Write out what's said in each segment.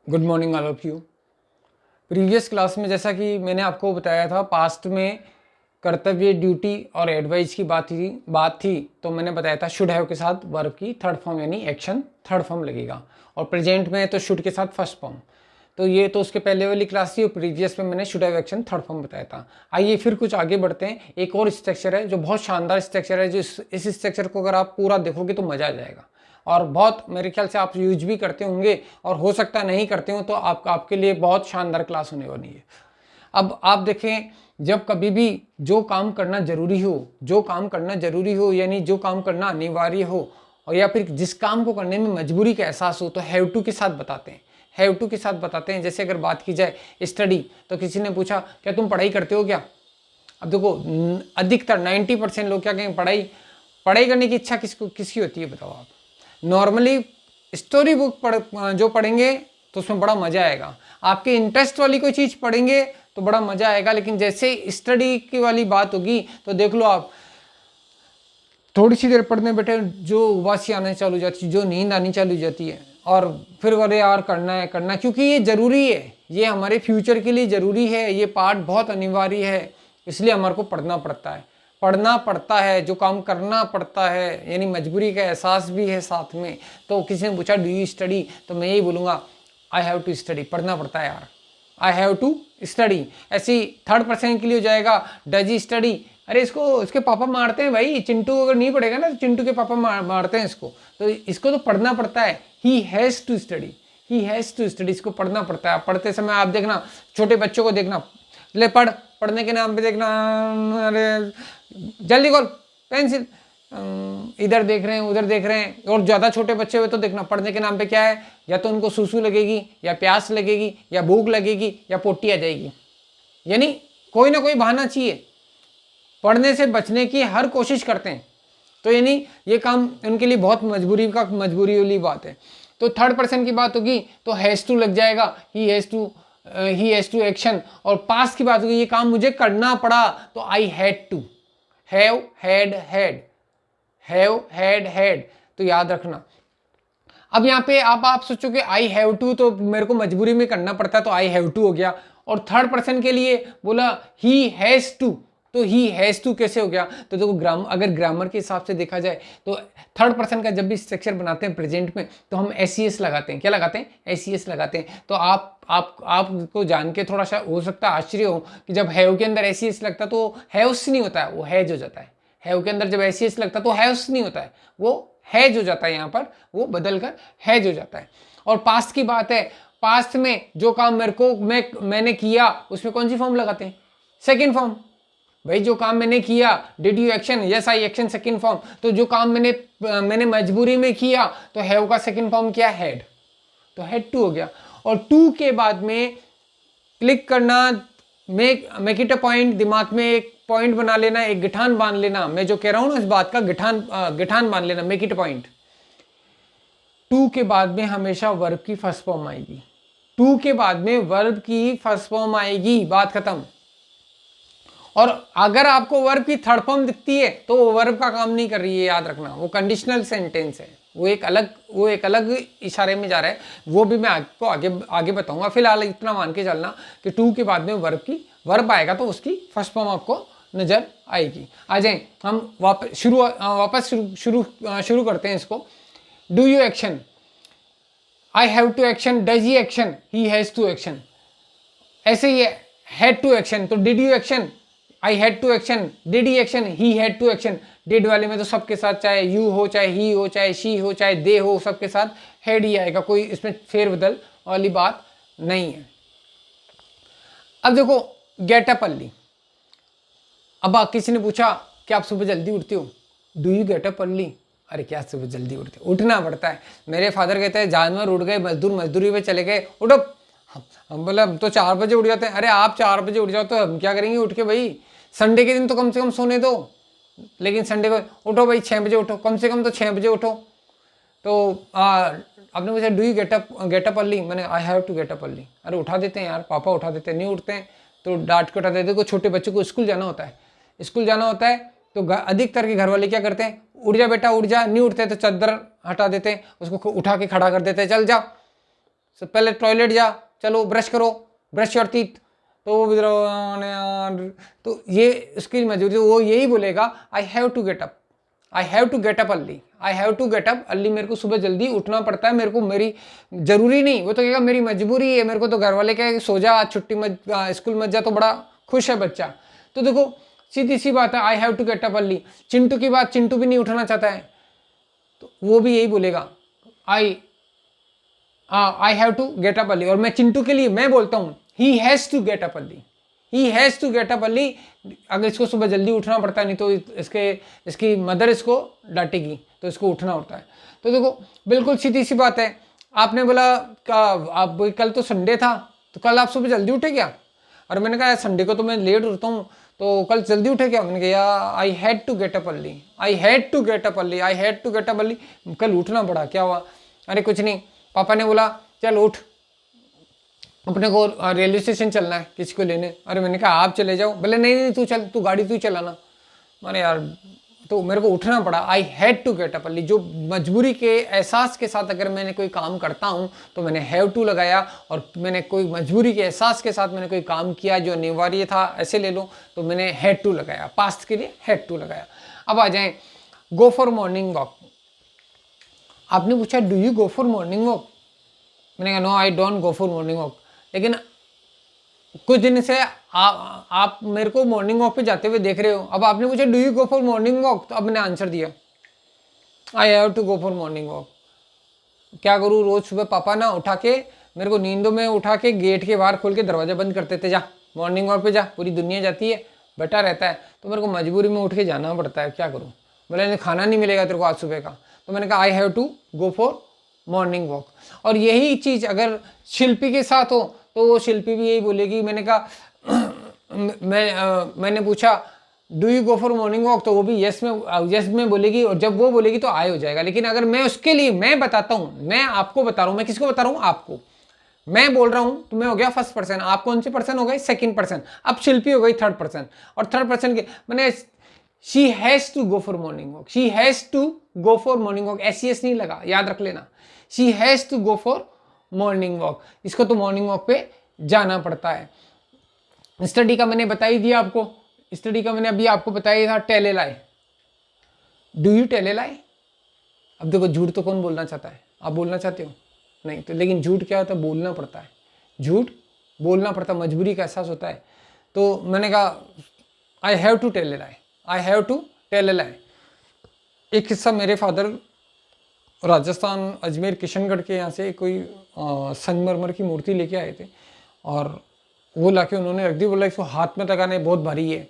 Good morning all of you. Previous class में जैसा कि मैंने आपको बताया था, पास्ट में कर्तव्य, ड्यूटी और एडवाइस की बात थी तो मैंने बताया था शुड हैव के साथ वर्ब की थर्ड फॉर्म यानी एक्शन थर्ड फॉर्म लगेगा, और प्रेजेंट में है तो शुड के साथ फर्स्ट फॉर्म। तो ये तो उसके पहले वाली क्लास थी और प्रीवियस में मैंने should have action third form बताया था। आइए फिर कुछ आगे बढ़ते हैं। एक और स्ट्रक्चर है जो बहुत शानदार स्ट्रक्चर है, जो इस स्ट्रक्चर को अगर आप पूरा देखोगे तो मजा आ जाएगा, और बहुत मेरे ख्याल से आप यूज भी करते होंगे, और हो सकता है नहीं करते हो तो आपके लिए बहुत शानदार क्लास होने वाली है। अब आप देखें, जब कभी भी जो काम करना जरूरी हो यानी जो काम करना अनिवार्य हो, और या फिर जिस काम को करने में मजबूरी का एहसास हो, तो हैव टू के साथ बताते हैं। हैव टू के साथ बताते हैं। जैसे अगर बात की जाए स्टडी, तो किसी ने पूछा क्या तुम पढ़ाई करते हो क्या? अब देखो, अधिकतर 90% लोग क्या कहेंगे, पढ़ाई पढ़ाई करने की इच्छा किसकी होती है बताओ आप? नॉर्मली स्टोरी बुक जो पढ़ेंगे तो उसमें बड़ा मजा आएगा, आपके इंटरेस्ट वाली कोई चीज़ पढ़ेंगे तो बड़ा मजा आएगा। लेकिन जैसे स्टडी की वाली बात होगी तो देख लो आप, थोड़ी सी देर पढ़ने बैठे जो उबासी आने चालू हो जाती है, जो नींद आनी चालू हो जाती है, और फिर बोले यार करना है क्योंकि ये ज़रूरी है, ये हमारे फ्यूचर के लिए ज़रूरी है, ये पार्ट बहुत अनिवार्य है, इसलिए हमारे को पढ़ना पड़ता है, जो काम करना पड़ता है, यानी मजबूरी का एहसास भी है साथ में। तो किसी ने पूछा डू यू स्टडी, तो मैं यही बोलूँगा आई हैव टू स्टडी, पढ़ना पड़ता है यार, आई हैव टू स्टडी। ऐसी थर्ड पर्सन के लिए हो जाएगा डज ही स्टडी, अरे इसके पापा मारते हैं भाई, चिंटू अगर नहीं पढ़ेगा ना तो चिंटू के पापा मारते हैं इसको, तो इसको तो पढ़ना पड़ता है। ही हैज़ टू स्टडी, इसको पढ़ना पड़ता है। पढ़ते समय आप देखना, छोटे बच्चों को देखना, ले पढ़ने के नाम पे देखना, अरे जल्दी खोल पेंसिल, इधर देख रहे हैं उधर देख रहे हैं। और ज़्यादा छोटे बच्चे हुए तो देखना, पढ़ने के नाम पे क्या है, या तो उनको सूसू लगेगी, या प्यास लगेगी, या भूख लगेगी, या पोटी आ जाएगी, यानी कोई ना कोई बहाना चाहिए। पढ़ने से बचने की हर कोशिश करते हैं, तो यानी ये काम उनके लिए बहुत मजबूरी वाली बात है। तो थर्ड पर्सन की बात होगी तो हैज़ टू लग जाएगा, ही हैज़ टू एक्शन। और पास्ट की बात होगी, ये काम मुझे करना पड़ा, तो I had to, have had, तो याद रखना। अब यहाँ पे आप सोचोगे आई हैव टू तो मेरे को मजबूरी में करना पड़ता है, तो आई हैव टू हो गया। और थर्ड पर्सन के लिए बोला ही हैज़ टू, तो ही हैज़ टू कैसे हो गया? तो देखो, अगर ग्रामर के हिसाब से देखा जाए तो थर्ड पर्सन का जब भी स्ट्रक्चर बनाते हैं प्रेजेंट में, तो हम एस लगाते हैं। क्या लगाते हैं? एस लगाते हैं। तो आपको जान के थोड़ा सा हो सकता है आश्चर्य हो कि जब हैव के अंदर एस लगता तो हैव्स नहीं होता है, वो हैज हो जाता है। हैव के अंदर जब एस लगता तो हैव्स नहीं होता है, वो हैज हो जाता है। यहाँ पर वो बदल कर हैज हो जाता है। और पास्ट की बात है, पास्ट में जो काम मैंने किया, उसमें कौन सी फॉर्म लगाते हैं? Second form. भाई जो काम मैंने किया, did you action, yes I action, second form. तो जो काम मैंने मजबूरी में किया, तो हैव का सेकंड फॉर्म क्या? हैड, तो हैड टू हो गया। और टू के बाद में क्लिक करना, मेक इट अ पॉइंट, दिमाग में एक पॉइंट बना लेना, एक गिठान बांध लेना। मैं जो कह रहा हूं ना, इस बात का गिठान बांध लेना, make it a point. To के बाद में हमेशा वर्ब की फर्स्ट फॉर्म आएगी, टू के बाद में वर्ब की फर्स्ट फॉर्म आएगी, बात खत्म। और अगर आपको वर्ब की थर्ड फॉर्म दिखती है तो वो वर्ब का काम नहीं कर रही है, याद रखना, वो कंडीशनल सेंटेंस है, वो एक अलग इशारे में जा रहा है। वो भी मैं आपको आगे बताऊंगा। फिलहाल इतना मान के चलना कि टू के बाद में वर्ब आएगा तो उसकी फर्स्ट फॉर्म आपको नजर आएगी। आ जाए हम वापस शुरू करते हैं इसको। Do you action, I have to action, does he action, he has to action. ऐसे ही हैड टू एक्शन, तो did you action, I had to action, did he action, he had to action. Did वाले में तो सबके साथ, चाहे you हो, चाहे ही हो, चाहे शी हो, चाहे दे हो, सबके साथ हैड ही आएगा, कोई इसमें फेरबदल वाली बात नहीं है। अब देखो, गेट अप अर्ली। अब किसी ने पूछा कि आप सुबह जल्दी उठते हो, do you get up early? अरे क्या सुबह जल्दी उठते? उठना पड़ता है। मेरे फादर कहते हैं जानवर उठ गए, मजदूरी पे चले गए, उठो। हम बोले हम तो 4 बजे उठ जाते हैं। अरे आप 4 बजे उठ जाओ तो हम क्या करेंगे उठ के? भाई संडे के दिन तो कम से कम सोने दो, लेकिन संडे को उठो भाई, 6 बजे उठो, कम से कम तो 6 बजे उठो। तो आपने पूछा do you get up early, मैंने I have to get up early. अरे उठा देते हैं यार, पापा उठा देते हैं, नहीं उठते हैं तो डांट के उठा देते हैं। छोटे बच्चों को स्कूल जाना होता है, तो अधिकतर के घर वाले क्या करते हैं, उठ जा बेटा उठ जा, नहीं उठते तो चद्दर हटा देते हैं, उसको उठा के खड़ा कर देते हैं, चल जा। पहले टॉयलेट जा, चलो ब्रश करो, ब्रश योर टीथ। तो वो यार, तो ये उसकी मजबूरी, वो यही बोलेगा I have to get up, I have to get up early, I have to get up early, मेरे को सुबह जल्दी उठना पड़ता है, मेरे को, मेरी जरूरी नहीं, वो तो कहेगा मेरी मजबूरी है, मेरे को तो घर वाले कहे सो जा, आज छुट्टी मत, स्कूल मत जा, तो बड़ा खुश है बच्चा। तो देखो सीधी सी बात है, I have to get up early. Chintu की बात, चिंटू भी नहीं उठना चाहता है, तो वो भी यही बोलेगा I have to get up early. और मैं चिंटू के लिए मैं बोलता हूँ he has to get up early, he has to get up early. अगर इसको सुबह जल्दी उठना पड़ता है, नहीं तो इसकी मदर इसको डांटेगी, तो इसको उठना होता है। तो देखो बिल्कुल सीधी सी बात है। आपने बोला आप कल तो संडे था, तो कल आप सुबह जल्दी उठे क्या? और मैंने कहा संडे को तो मैं लेट उठता हूँ, तो कल जल्दी उठे क्या? मैंने कहा I had to get up early, I had to get up early, I had to get up early. कल उठना पड़ा, क्या हुआ? अरे कुछ नहीं, पापा ने बोला चल उठ, अपने को रेलवे स्टेशन चलना है किसी को लेने। अरे मैंने कहा आप चले जाओ। बोले नहीं नहीं तू चल, तू गाड़ी तू चलाना। मैंने यार, तो मेरे को उठना पड़ा, I had to get up early. जो मजबूरी के एहसास के साथ अगर मैंने कोई काम करता हूँ तो मैंने हैव टू लगाया, और मैंने कोई मजबूरी के एहसास के साथ मैंने कोई काम किया जो अनिवार्य था, ऐसे ले लो, तो मैंने हैड टू लगाया, पास्ट के लिए हैड टू लगाया। अब आ जाए गो फॉर मॉर्निंग वॉक। आपने पूछा do you go for morning walk? मैंने कहा no I don't go for morning walk. लेकिन कुछ दिन से आप मेरे को मॉर्निंग वॉक पे जाते हुए देख रहे हो। अब आपने पूछा do you go for morning walk, तो अब मैंने आंसर दिया I have to go for morning walk. क्या करूँ, रोज सुबह पापा ना उठा के मेरे को नींदों में उठा के गेट के बाहर खोल के दरवाजा बंद करते थे, जा मॉर्निंग वॉक पे जा, पूरी दुनिया जाती है, बैठा रहता है, तो मेरे को मजबूरी में उठ के जाना पड़ता है, क्या करूँ। बोले खाना नहीं मिलेगा तेरे को आज सुबह का, तो मैंने कहा I have to go for morning walk. और यही चीज़ अगर शिल्पी के साथ हो तो वो शिल्पी भी यही बोलेगी। मैंने कहा मैंने पूछा do you go for morning walk, तो वो भी यस में बोलेगी, और जब वो बोलेगी तो आए हो जाएगा। लेकिन अगर मैं उसके लिए मैं बताता हूँ, मैं आपको बता रहा हूँ, मैं किसको बता रहा हूँ? आपको। मैं बोल रहा हूँ तो मैं हो गया फर्स्ट पर्सन, आप कौन से पर्सन हो गए? Second person. अब शिल्पी हो गई थर्ड पर्सन, और थर्ड पर्सन के मैंने she has to go for morning walk, she has to go for morning walk, s नहीं लगा, याद रख लेना, she has to go for morning walk. इसको तो मॉर्निंग वॉक पे जाना पड़ता है। स्टडी का मैंने बता ही दिया आपको, स्टडी का मैंने अभी आपको बताया था, tell a lie, do you tell a lie. अब देखो झूठ तो कौन बोलना चाहता है? आप बोलना चाहते हो? नहीं। तो लेकिन झूठ क्या होता है? बोलना पड़ता है, झूठ बोलना पड़ता है, मजबूरी का एहसास होता है। तो मैंने कहा I have to tell a lie, I have to tell a lie. एक किस्सा, मेरे फादर राजस्थान अजमेर किशनगढ़ के यहाँ से कोई संगमरमर की मूर्ति लेके आए थे, और वो लाके उन्होंने रख दी। बोला इसको हाथ में लगाने बहुत भारी है।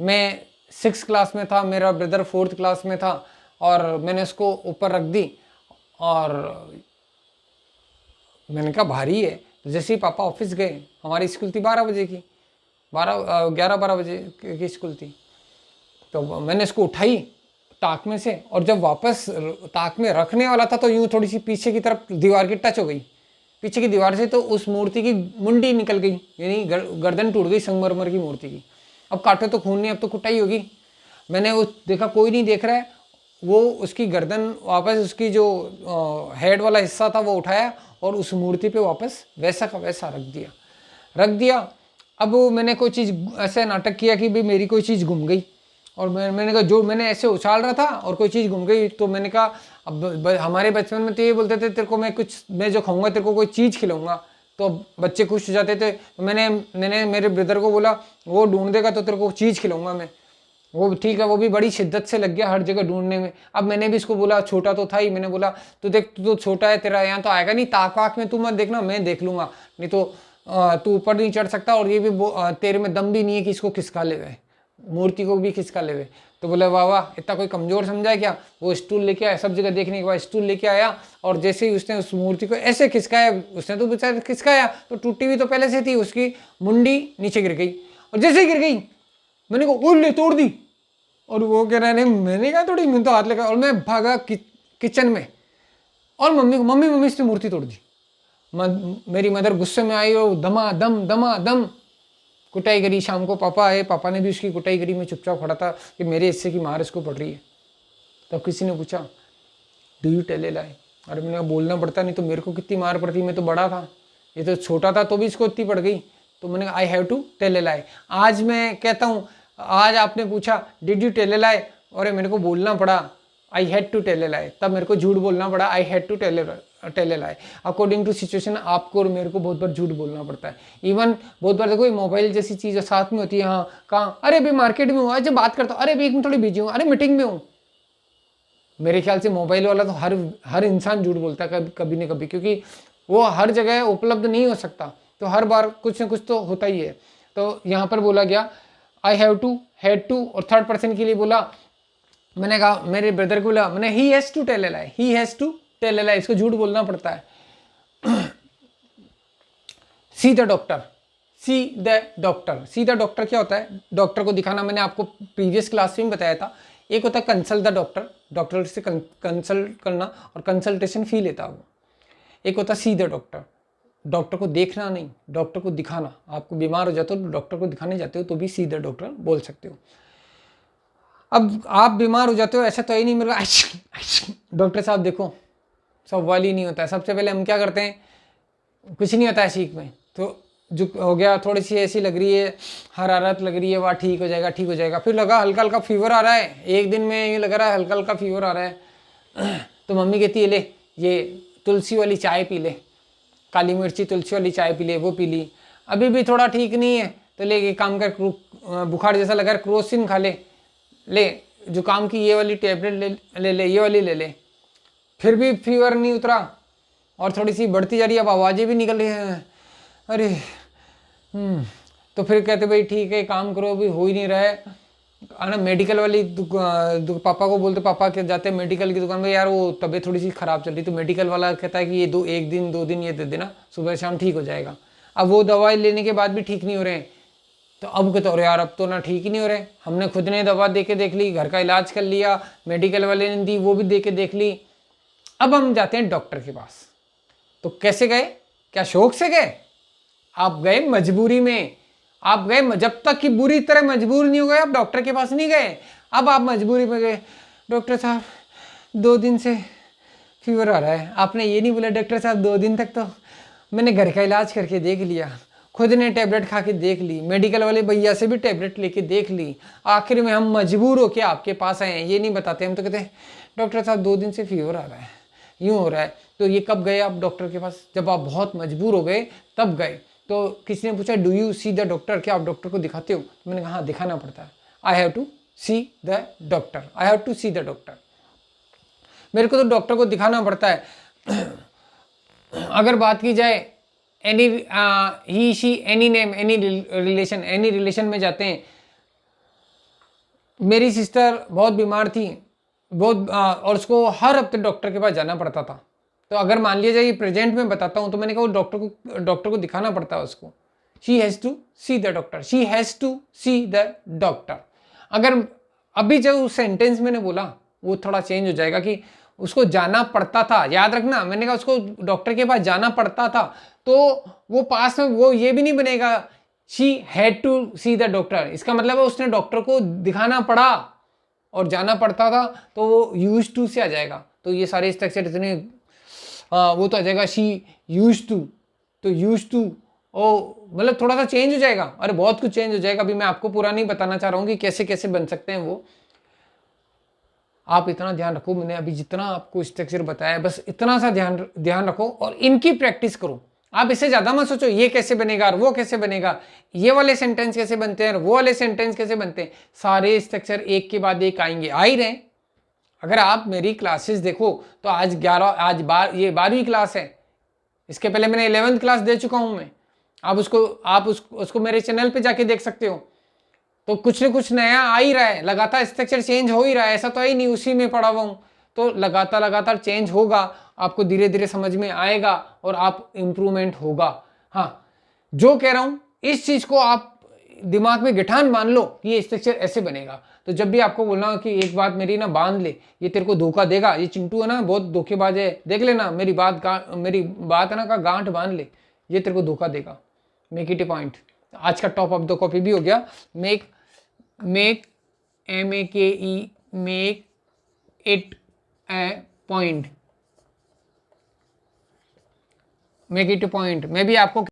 मैं 6th क्लास में था, मेरा ब्रदर 4th क्लास में था, और मैंने उसको ऊपर रख दी, और मैंने कहा भारी है। तो जैसे ही पापा ऑफिस गए, हमारी स्कूल थी 12 बजे की, 11-12 बजे की स्कूल थी, तो मैंने इसको उठाई ताक में से, और जब वापस ताक में रखने वाला था तो यूं थोड़ी सी पीछे की तरफ दीवार की टच हो गई, पीछे की दीवार से, तो उस मूर्ति की मुंडी निकल गई, यानी गर्दन टूट गई संगमरमर की मूर्ति की। अब काटो तो खून नहीं, अब तो कुटाई होगी। मैंने वो देखा कोई नहीं देख रहा है, वो उसकी गर्दन वापस, उसकी जो हेड वाला हिस्सा था वो उठाया और उस मूर्ति पे वापस वैसा का वैसा रख दिया। अब मैंने कोई चीज़ ऐसे नाटक किया कि भाई मेरी कोई चीज़ गुम गई, और मैंने कहा जो मैंने ऐसे उछाल रहा था और कोई चीज़ गुम गई, तो मैंने कहा अब हमारे बचपन में तो ये बोलते थे तेरे को मैं जो खाऊंगा तेरे को कोई चीज़ खिलाऊंगा, तो बच्चे खुश हो जाते थे। तो मैंने मेरे ब्रदर को बोला वो ढूंढ देगा तो तेरे को चीज़ खिलाऊंगा मैं। वो ठीक है, वो भी बड़ी शिद्दत से लग गया हर जगह ढूंढने में। अब मैंने भी इसको बोला, छोटा तो था ही, मैंने बोला तू देख, तू तो छोटा है, तेरा यहाँ तो आएगा नहीं, ताक वाक में तू मत देखना, मैं देख लूंगा, नहीं तो तू ऊपर नहीं चढ़ सकता, और ये भी तेरे में दम भी नहीं है कि इसको खिसका ले गए, मूर्ति को भी खिसका ले गए। तो बोले वाह वाह, इतना कोई कमजोर समझा है क्या? वो स्टूल लेके आया, सब जगह देखने के बाद स्टूल लेके आया, और जैसे ही उसने उस मूर्ति को ऐसे खिसकाया, उसने तो बेचारा खिसकाया तो टूटी हुई तो पहले से थी, उसकी मुंडी नीचे गिर गई, और जैसे ही गिर गई मैंने कहा उल्ले तोड़ दी, और वो कह रहा है नहीं, मैंने कहा थोड़ी, मैंने तो हाथ लगा, और मैं भागा किचन में, और मम्मी इसने मूर्ति तोड़ दी। मेरी मदर गुस्से में आई और दमा दम कुटाई करी। शाम को पापा आए, पापा ने भी उसकी कुटाई करी। मैं चुपचाप खड़ा था कि मेरे हिस्से की मार इसको पड़ रही है। तो किसी ने पूछा डू यू टेल ए लाई, अरे मैंने कहा बोलना पड़ता, नहीं तो मेरे को कितनी मार पड़ती, मैं तो बड़ा था, ये तो छोटा था तो भी इसको इतनी पड़ गई। तो मैंने कहा I have to tell a lie. आज मैं कहता हूँ, आज आपने पूछा did you tell a lie, और मेरे को बोलना पड़ा I had to tell a lie, तब मेरे को झूठ बोलना पड़ा I had to tell a lie. According to situation आपको और मेरे को बहुत बार झूठ बोलना पड़ता है। इवन बहुत बार देखो मोबाइल जैसी चीज़ साथ में होती है, हाँ कहाँ, अरे अभी मार्केट में हूँ, आज बात करता हूँ, अरे अभी मैं थोड़ी बिजी हूँ, अरे मीटिंग में हूँ। मेरे ख्याल से मोबाइल वाला तो हर इंसान झूठ बोलता है कभी कभी न कभी, क्योंकि वो हर जगह उपलब्ध नहीं हो सकता, तो हर बार कुछ न कुछ तो होता ही है। तो यहाँ पर बोला गया I have to, had to, और थर्ड पर्सन के लिए बोला, मैंने कहा मेरे ब्रदर को बोला मैंने he has to tell a lie, he has to tell a lie, इसको झूठ बोलना पड़ता है। See the doctor, see the doctor, see the doctor क्या होता है? डॉक्टर को दिखाना। मैंने आपको प्रीवियस क्लास में बताया था, एक होता है कंसल्ट द डॉक्टर, डॉक्टर से कंसल्ट करना और कंसल्टेशन फी लेता वो। एक होता है सी द डॉक्टर, डॉक्टर को देखना नहीं, डॉक्टर को दिखाना। आपको बीमार हो जाते हो तो डॉक्टर को दिखाने जाते हो तो भी सी द डॉक्टर बोल सकते हो। अब आप बीमार हो जाते हो, ऐसा तो ही नहीं मेरे को डॉक्टर साहब देखो, सब वाली नहीं होता है। सबसे पहले हम क्या करते हैं, कुछ नहीं होता है सीख में, तो जो हो गया थोड़ी सी ऐसी लग रही है, हरारत लग रही है, वाह ठीक हो जाएगा ठीक हो जाएगा, फिर लगा हल्का हल्का फीवर आ रहा है, एक दिन में ये लग रहा है हल्का हल्का फीवर आ रहा है, तो मम्मी कहती है ले ये तुलसी वाली चाय पी ले, काली मिर्ची तुलसी वाली चाय पी ले, वो पी ली। अभी भी थोड़ा ठीक नहीं है तो ले एक काम कर, बुखार जैसा लगा क्रोसिन खा ले, ले जुकाम की ये वाली टैबलेट ले ये वाली ले ले। फिर भी फीवर नहीं उतरा और थोड़ी सी बढ़ती जा रही है, अब आवाज़ें भी निकल रही हैं, अरे तो फिर कहते भाई ठीक है काम करो, अभी हो ही नहीं रहा है ना। मेडिकल वाली पापा को बोलते, पापा के जाते हैं मेडिकल की दुकान में, यार वो तबीयत थोड़ी सी ख़राब चल रही, तो मेडिकल वाला कहता है कि ये एक दिन दो दिन ये दे देना, सुबह शाम ठीक हो जाएगा। अब वो दवाई लेने के बाद भी ठीक नहीं हो रहे हैं, तो अब कहते अरे यार अब तो ना ठीक ही नहीं हो रहे, हमने खुद ने दवा दे के देख ली, घर का इलाज कर लिया, मेडिकल वाले ने दी वो भी दे के देख ली, अब हम जाते हैं डॉक्टर के पास। तो कैसे गए? क्या शौक से गए? आप गए मजबूरी में, आप गए जब तक कि बुरी तरह मजबूर नहीं हो गए आप डॉक्टर के पास नहीं गए। अब आप मजबूरी में गए, डॉक्टर साहब 2 दिन से फीवर आ रहा है। आपने ये नहीं बोला डॉक्टर साहब 2 दिन तक तो मैंने घर का इलाज करके देख लिया, खुद ने टैबलेट खा के देख ली, मेडिकल वाले भैया से भी टैबलेट लेके देख ली, आखिर में हम मजबूर हो के आपके पास आए हैं। ये नहीं बताते, हम तो कहते हैं डॉक्टर साहब 2 दिन से फीवर आ रहा है, यूँ हो रहा है। तो ये कब गए आप डॉक्टर के पास? जब आप बहुत मजबूर हो गए तब गए। तो किसी ने पूछा do you see the doctor, क्या आप डॉक्टर को दिखाते हो? तो मैंने कहा हाँ दिखाना पड़ता है, I have to see the doctor, I have to see the doctor, मेरे को तो डॉक्टर को दिखाना पड़ता है। अगर बात की जाए any he she any name any relation, any relation में जाते हैं। मेरी सिस्टर बहुत बीमार थी, बहुत और उसको हर हफ्ते डॉक्टर के पास जाना पड़ता था। तो अगर मान लिया जाए प्रेजेंट में बताता हूँ तो मैंने कहा वो डॉक्टर को दिखाना पड़ता है उसको। She has to see the doctor, she has to see the doctor. अगर अभी जो सेंटेंस मैंने बोला वो थोड़ा चेंज हो जाएगा कि उसको जाना पड़ता था, याद रखना मैंने कहा उसको डॉक्टर के पास जाना पड़ता था, तो वो पास में वो ये भी नहीं बनेगा she had to see the doctor, इसका मतलब है उसने डॉक्टर को दिखाना पड़ा और जाना पड़ता था, तो वो यूज टू से आ जाएगा। तो ये सारे स्ट्रक्चर इतने वो तो आ जाएगा शी यूज टू, तो यूज टू ओ मतलब थोड़ा सा चेंज हो जाएगा, अरे बहुत कुछ चेंज हो जाएगा। अभी मैं आपको पूरा नहीं बताना चाह रहा हूँ कि कैसे कैसे बन सकते हैं वो, आप इतना ध्यान रखो, मैंने अभी जितना आपको स्ट्रक्चर बताया बस इतना सा ध्यान रखो और इनकी प्रैक्टिस करो। आप इससे ज़्यादा मत सोचो ये कैसे बनेगा और वो कैसे बनेगा, ये वाले सेंटेंस कैसे बनते हैं और वो वाले सेंटेंस कैसे बनते हैं, सारे स्ट्रक्चर एक के बाद एक आएंगे, आ ही रहे। अगर आप मेरी क्लासेस देखो तो आज 11 ये 12वीं क्लास है, इसके पहले मैंने 11th क्लास दे चुका हूँ मैं। आप उसको मेरे चैनल पे जाके देख सकते हो। तो कुछ न कुछ नया आ ही रहा है, लगातार स्ट्रक्चर चेंज हो ही रहा है, ऐसा तो ही नहीं उसी में पड़ा हुआ हूँ। तो लगातार चेंज होगा, आपको धीरे धीरे समझ में आएगा और आप इम्प्रूवमेंट होगा। हाँ, जो कह रहा हूँ इस चीज़ को आप दिमाग में गिठान मान लो कि ये स्ट्रक्चर ऐसे बनेगा। तो जब भी आपको बोलना हो कि एक बात मेरी ना बांध ले, ये तेरे को धोखा देगा, ये चिंटू है ना बहुत धोखेबाज है, देख लेना मेरी बात है ना का गांठ बांध ले, ये तेरे को धोखा देगा। Make it A point. आज का टॉप ऑफ द कॉपी भी हो गया। Make MEKE make it A point. Make it a point. मैं भी आपको